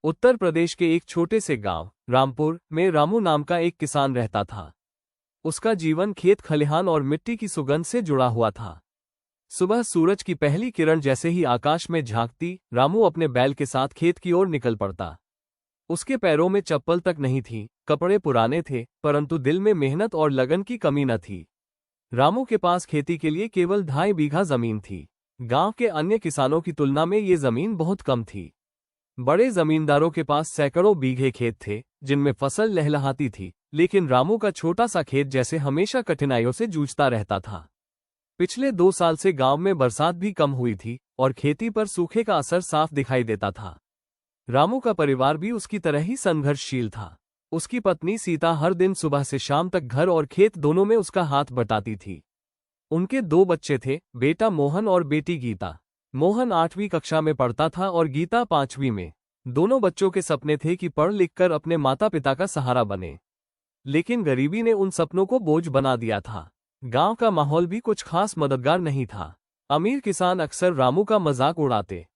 उत्तर प्रदेश के एक छोटे से गांव रामपुर में रामू नाम का एक किसान रहता था। उसका जीवन खेत खलिहान और मिट्टी की सुगंध से जुड़ा हुआ था। सुबह सूरज की पहली किरण जैसे ही आकाश में झांकती, रामू अपने बैल के साथ खेत की ओर निकल पड़ता। उसके पैरों में चप्पल तक नहीं थी, कपड़े पुराने थे, परंतु दिल में मेहनत और लगन की कमी न थी। रामू के पास खेती के लिए केवल 2.5 बीघा जमीन थी। गांव के अन्य किसानों की तुलना में ये जमीन बहुत कम थी। बड़े जमींदारों के पास सैकड़ों बीघे खेत थे, जिनमें फसल लहलहाती थी, लेकिन रामू का छोटा सा खेत जैसे हमेशा कठिनाइयों से जूझता रहता था। पिछले 2 साल से गांव में बरसात भी कम हुई थी और खेती पर सूखे का असर साफ दिखाई देता था। रामू का परिवार भी उसकी तरह ही संघर्षशील था। उसकी पत्नी सीता हर दिन सुबह से शाम तक घर और खेत दोनों में उसका हाथ बटाती थी। उनके 2 बच्चे थे, बेटा मोहन और बेटी गीता। मोहन 8वीं कक्षा में पढ़ता था और गीता 5वीं में। दोनों बच्चों के सपने थे कि पढ़ लिख कर अपने माता पिता का सहारा बने, लेकिन गरीबी ने उन सपनों को बोझ बना दिया था। गांव का माहौल भी कुछ खास मददगार नहीं था। अमीर किसान अक्सर रामू का मजाक उड़ाते,